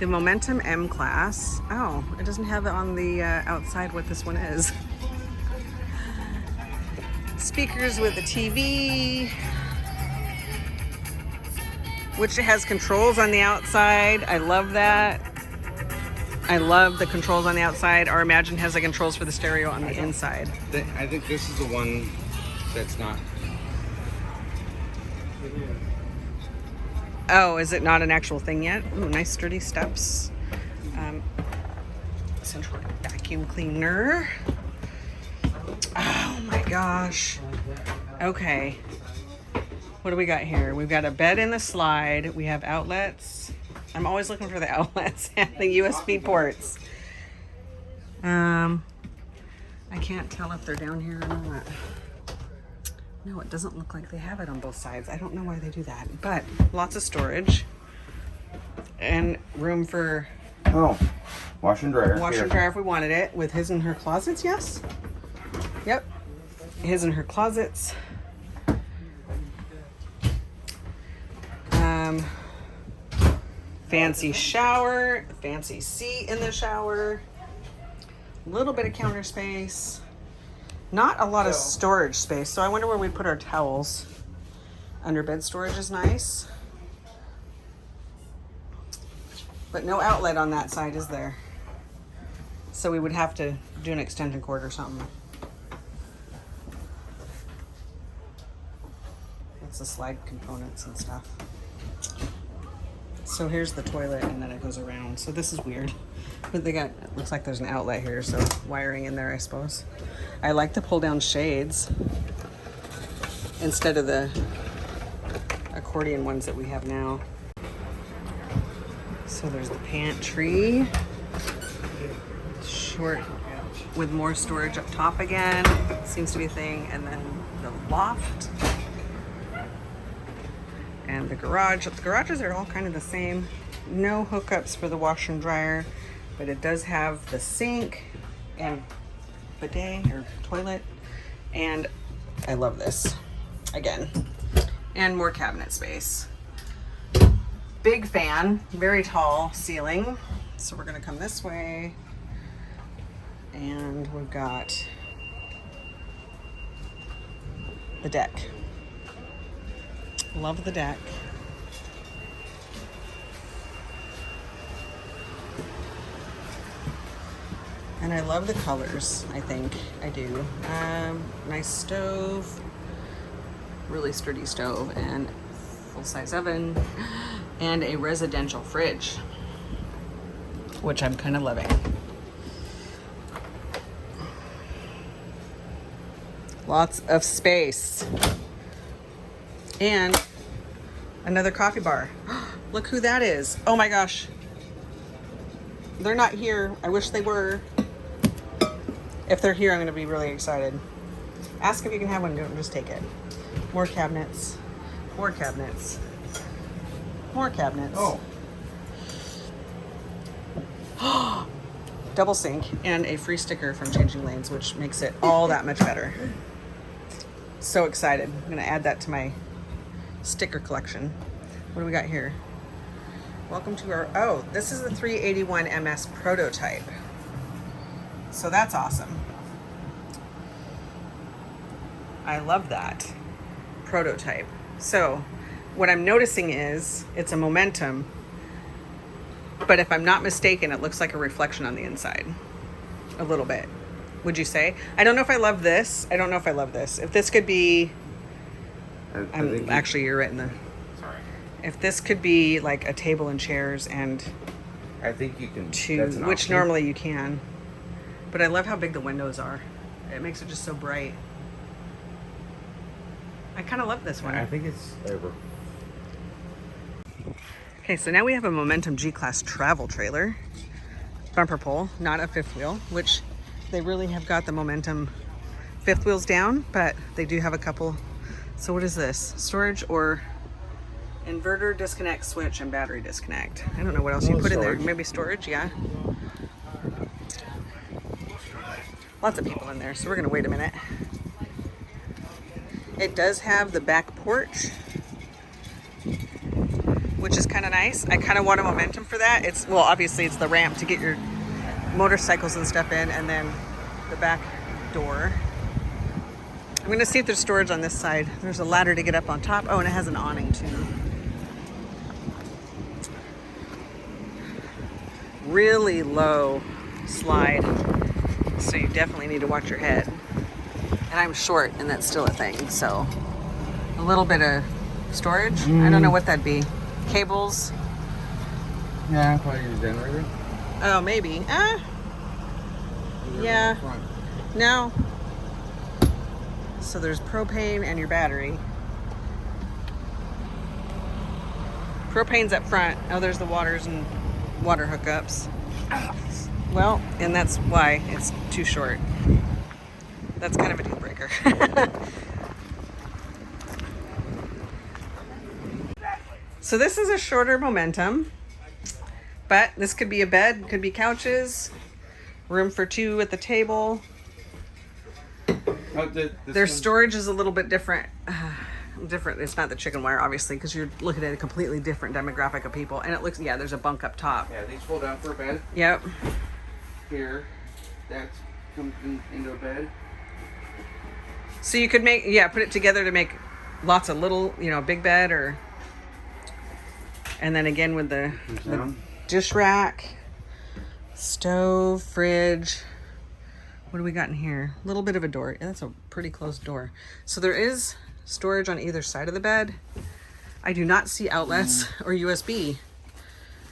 The Momentum M Class. Oh, it doesn't have it on the outside what this one is. Speakers with a TV, which has controls on the outside. I love that. I love the controls on the outside. Or Imagine has the controls for the stereo on the inside. I think this is the one that's not. Oh, is it not an actual thing yet? Ooh, nice sturdy steps. Central vacuum cleaner. Oh my gosh. Okay. What do we got here? We've got a bed in the slide. We have outlets. I'm always looking for the outlets and the USB ports. I can't tell if they're down here or not. No, it doesn't look like they have it on both sides. I don't know why they do that, but lots of storage and room for Wash and dryer. Wash and dryer if we wanted it, with his and her closets, yes? Yep. His and her closets. Fancy shower, fancy seat in the shower. A little bit of counter space. Not a lot of storage space, so I wonder where we put our towels. Under bed storage is nice. But no outlet on that side, is there? So we would have to do an extension cord or something. That's the slide components and stuff. So here's the toilet, and then it goes around. So this is weird. But they got, it looks like there's an outlet here, so wiring in there, I suppose. I like the pull down shades instead of the accordion ones that we have now. So there's the pantry. Short with more storage up top again. Seems to be a thing. And then the loft. And the garage. The garages are all kind of the same. No hookups for the washer and dryer, but it does have the sink and bidet or toilet. And I love this again. And more cabinet space. Big fan, very tall ceiling. So we're gonna come this way. And we've got the deck. Love the deck. And I love the colors, I think. I do. Nice stove. Really sturdy stove and full-size oven. And a residential fridge, which I'm kind of loving. Lots of space. And another coffee bar. Look who that is. Oh my gosh. They're not here. I wish they were. If they're here, I'm going to be really excited. Ask if you can have one. Don't just take it. More cabinets. More cabinets. More cabinets. Oh. Double sink and a free sticker from Changing Lanes, which makes it all that much better. So excited. I'm going to add that to my sticker collection. What do we got here? Welcome to our, oh, this is the 381 MS prototype. So that's awesome. I love that. Prototype. So what I'm noticing is it's a Momentum, but if I'm not mistaken, it looks like a reflection on the inside. A little bit. Would you say? I don't know if I love this. I don't know if I love this. If this could be, actually, you're right in the, Sorry. if this could be like a table and chairs and I think you can. two, which normally you can. But I love how big the windows are. It makes it just so bright. I kind of love this one. I think it's over. Okay, so now we have a Momentum G-Class travel trailer. Bumper pole, not a fifth wheel, which they really have got the Momentum fifth wheels down, but they do have a couple. So what is this? Storage or inverter disconnect switch and battery disconnect. I don't know what else you put in there. Maybe storage, yeah. Lots of people in there, so we're gonna wait a minute. It does have the back porch. which is kind of nice. I kind of want a momentum for that. It's, well, obviously it's the ramp to get your motorcycles and stuff in, and then the back door. I'm going to see if there's storage on this side. There's a ladder to get up on top. Oh, and it has an awning too. Really low slide, so you definitely need to watch your head. And I'm short, and that's still a thing, so a little bit of storage. I don't know what that'd be. Cables. Yeah, probably use generator. Oh, maybe. Yeah. No. So there's propane and your battery. Propane's up front. Oh, there's the waters and water hookups. Well, and that's why it's too short. That's kind of a deal breaker. So this is a shorter momentum, but this could be a bed, could be couches, room for two at the table. Their storage is a little bit different. Different. It's not the chicken wire, obviously, because you're looking at a completely different demographic of people. And it looks, yeah, there's a bunk up top. Yeah, these fold down for a bed. Yep. Here, that's comes into a bed. So you could make, yeah, put it together to make lots of little, you know, big bed, or, and then again with the dish rack, stove, fridge. What do we got in here? A little bit of a door. Yeah, that's a pretty close door. So there is storage on either side of the bed. I do not see outlets or USB.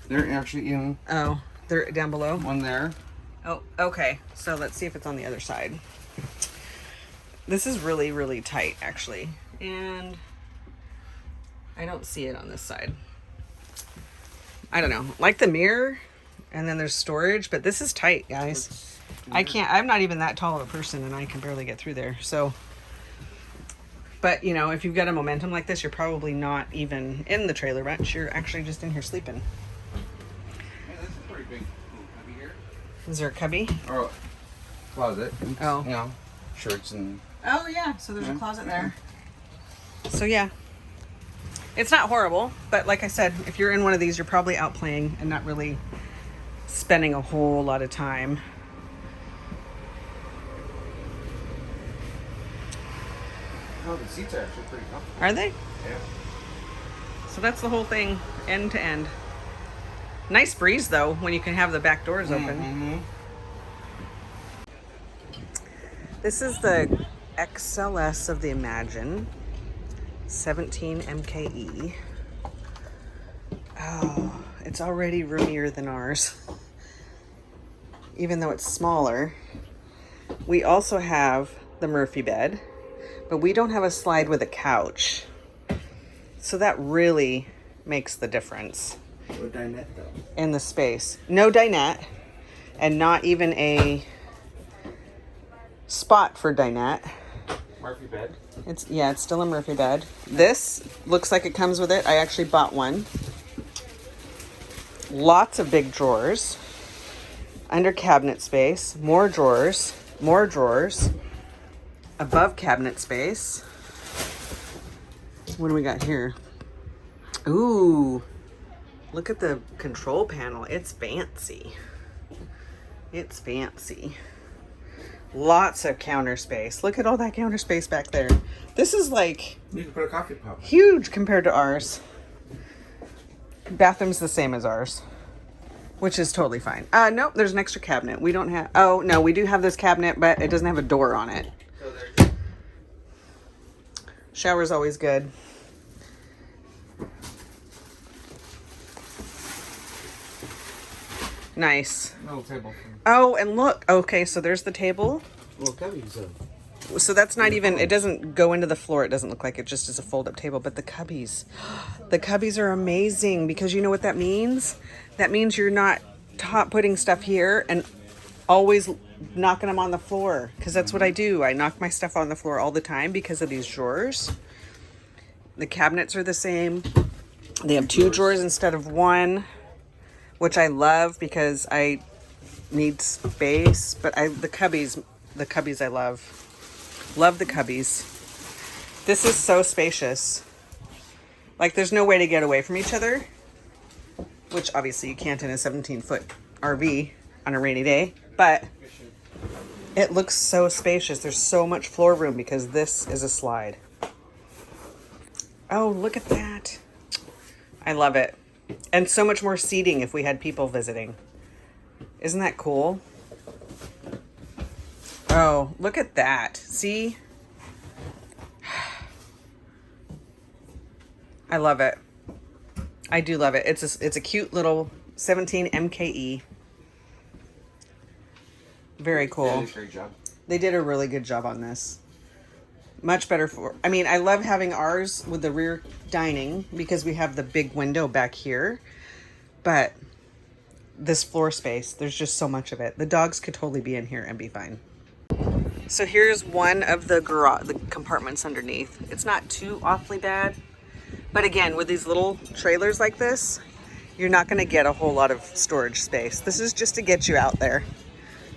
They're actually in. Oh, they're down below? One there. Oh, okay. So let's see if it's on the other side. This is really, really tight, actually. And I don't see it on this side. I don't know. Like the mirror, and then there's storage, but this is tight, guys. I can't, I'm not even that tall of a person, and I can barely get through there. So, but you know, if you've got a momentum like this, you're probably not even in the trailer ranch. You're actually just in here sleeping. Hey, this is pretty big. Cubby here. Is there a cubby? Or closet. Oh. You know, shirts and. Oh yeah, so there's a closet there. So yeah, it's not horrible, but like I said, if you're in one of these, you're probably out playing and not really spending a whole lot of time. Oh, the seats are actually pretty comfortable. Are they? Yeah. So that's the whole thing, end to end. Nice breeze though, when you can have the back doors open. Mm-hmm. This is the XLS of the Imagine, 17 MKE. Oh, it's already roomier than ours, even though it's smaller. We also have the Murphy bed, but we don't have a slide with a couch. So that really makes the difference. No dinette though. In the space. No dinette, and not even a spot for dinette. Murphy bed. It's still a Murphy bed. This looks like it comes with it. I actually bought one. Lots of big drawers. Under cabinet space, more drawers, above cabinet space. What do we got here? Ooh, look at the control panel. It's fancy. It's fancy. Lots of counter space. Look at all that counter space back there. This is like You can put a coffee pot. huge compared to ours. Bathroom's the same as ours, which is totally fine. Nope, there's an extra cabinet. We don't have, oh no, we do have this cabinet, but it doesn't have a door on it. So there's. Shower's always good. Nice. No table. Oh, and look. Okay, so there's the table. Well, cubbies. So that's not even, it doesn't go into the floor. It doesn't look like it just is a fold-up table. But the cubbies. The cubbies are amazing, because you know what that means? That means you're not putting stuff here and always knocking them on the floor. Because that's what I do. I knock my stuff on the floor all the time because of these drawers. The cabinets are the same. They have two drawers instead of one, which I love because I need space. But the cubbies I love. Love the cubbies. This is so spacious. Like there's no way to get away from each other. which obviously you can't in a 17-foot RV on a rainy day, but it looks so spacious. There's so much floor room because this is a slide. Oh, look at that. I love it. And so much more seating if we had people visiting. Isn't that cool? Oh, look at that. See? I love it. I do love it. It's a cute little 17 MKE. Very cool. They did a great job. They did a really good job on this. Much better for, I mean, I love having ours with the rear dining because we have the big window back here. But this floor space, there's just so much of it. The dogs could totally be in here and be fine. So here's one of the compartments underneath. It's not too awfully bad. But again, with these little trailers like this, you're not going to get a whole lot of storage space. This is just to get you out there.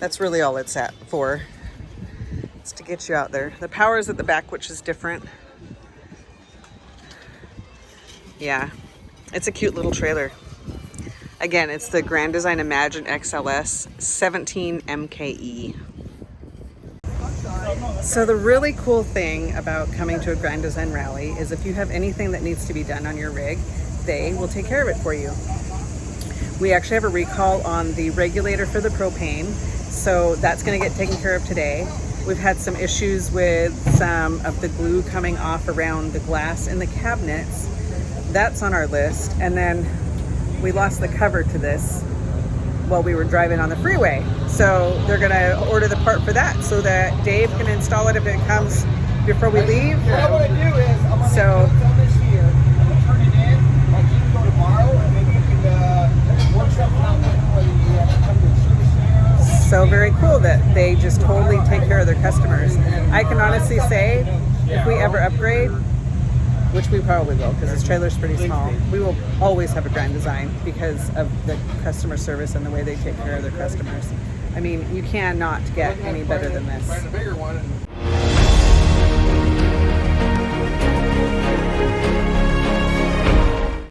That's really all it's for. It's to get you out there. The power is at the back, which is different. Yeah, it's a cute little trailer. Again, it's the Grand Design Imagine XLS 17 MKE. So the really cool thing about coming to a Grand Design rally is if you have anything that needs to be done on your rig, they will take care of it for you. We actually have a recall on the regulator for the propane, so that's going to get taken care of today. We've had some issues with some of the glue coming off around the glass in the cabinets. That's on our list. And then we lost the cover to this while we were driving on the freeway. So they're gonna order the part for that so that Dave can install it if it comes before we leave. What I'm gonna do is I'm gonna So- put on this here. I'm gonna turn it in. Like you can go tomorrow and maybe you can work something out with them whether you have to come to a service center. So very cool that they just totally take care of their customers. I can honestly say, if we ever upgrade, which we probably will because this trailer's pretty small, we will always have a Grand Design because of the customer service and the way they take care of their customers. I mean, you cannot get any better than this. Find a bigger one.